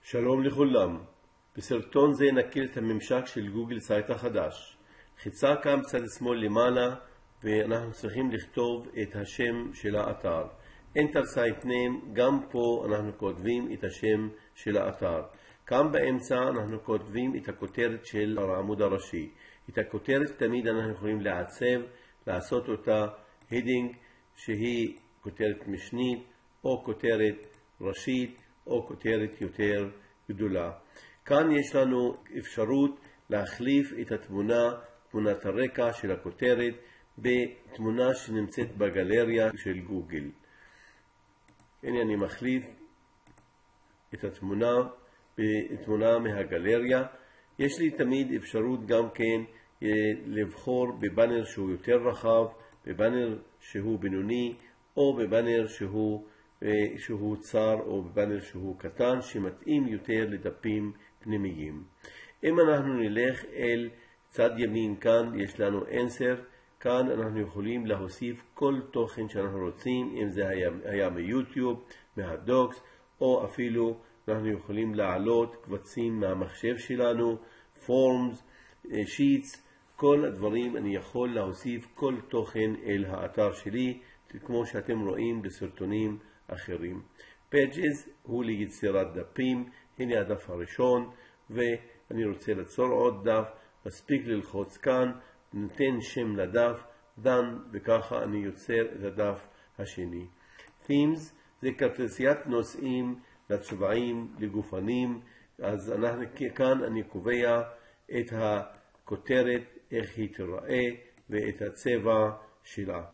שלום לכולם. בסרטון זה נכיר את הממשק של גוגל סייט החדש. חיצה כאן בצד שמאל למעלה ואנחנו צריכים לכתוב את השם של האתר. Enter Site Name, גם פה אנחנו כותבים את השם של האתר. כאן באמצע אנחנו כותבים את הכותרת של העמוד הראשי. את הכותרת תמיד אנחנו יכולים לעצב, לעשות אותה heading שהיא כותרת משנית או כותרת ראשית או כותרת יותר גדולה. כאן יש לנו אפשרות להחליף את תמונת הרקע של הכותרת בתמונה שנמצאת בגלריה של גוגל. הנה אני מחליף את התמונה מהגלריה. יש לי תמיד אפשרות גם כן לבחור בבנר שהוא יותר רחב, בבנר שהוא בינוני או בבנר שהוא צר או בבנר שהוא קטן שמתאים יותר לדפים פנימיים. אם אנחנו נלך אל צד ימין, כאן יש לנו Answer. כאן אנחנו יכולים להוסיף כל תוכן שאנחנו רוצים, אם זה היה מיוטיוב, מהדוקס, או אפילו אנחנו יכולים להעלות קבצים מהמחשב שלנו, Forms, Sheets, כל הדברים אני יכול להוסיף כל תוכן אל האתר שלי, כמו שאתם רואים בסרטונים אחרים. Pages הוא ליצירת דפים. הנה הדף הראשון, ואני רוצה ליצור עוד דף. מספיק ללחוץ כאן, נותן שם לדף, done, וככה אני יוצר את הדף השני. Themes זה כרטיסיית נושאים לצבעים, לגופנים. אז כאן אני קובע את הכותרת, איך היא תראה, ואת הצבע שלה.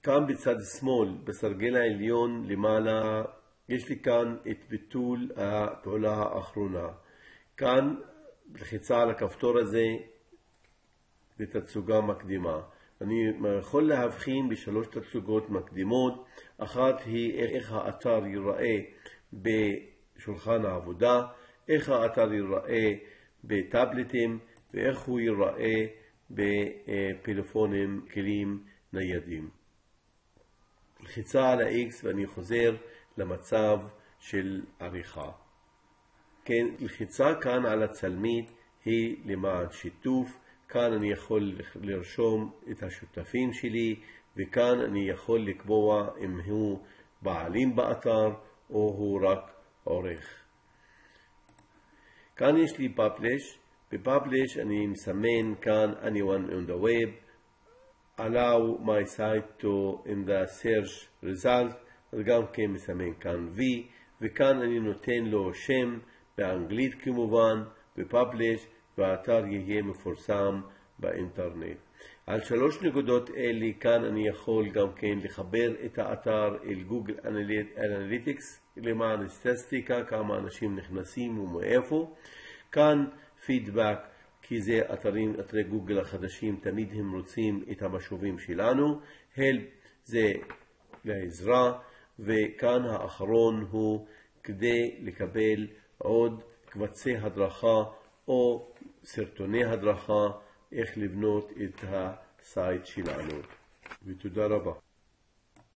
כאן בצד שמאל, בסרגל העליון למעלה, יש לי כאן את ביטול הפעולה האחרונה. כאן, בלחיצה על הכפתור הזה, בתצוגה מקדימה. אני יכול להבחין בשלוש תצוגות מקדימות. אחת היא איך האתר ייראה בשולחן העבודה, איך האתר ייראה בטאבלטים, ואיך הוא ייראה בפלאפונים כלים ניידים. לחיצה על ה-X ואני חוזר למצב של עריכה. כן, לחיצה כאן על הצלמית היא למען שיתוף. כאן אני יכול לרשום את השותפים שלי, וכאן אני יכול לקבוע אם הוא בעלים באתר או הוא רק עורך. כאן יש לי Publish. ב-Publish אני מסמן כאן anyone on the web, allow my site to in the search result, וגם כן מסמן כאן V, וכאן אני נותן לו שם באנגלית כמובן, ב-Publish, והאתר יהיה מפורסם באינטרנט. על שלוש נקודות אלה כאן אני יכול גם כן לחבר את האתר אל גוגל אנליטיקס למען סטטיסטיקה, כמה אנשים נכנסים ומאיפה. כאן פידבק, כי זה אתרי גוגל החדשים, תמיד הם רוצים את המשובים שלנו. Help זה לעזרה, וכאן האחרון הוא כדי לקבל עוד קבצי הדרכה או סרטוני הדרכה איך לבנות את הסייט שלנו. ותודה רבה.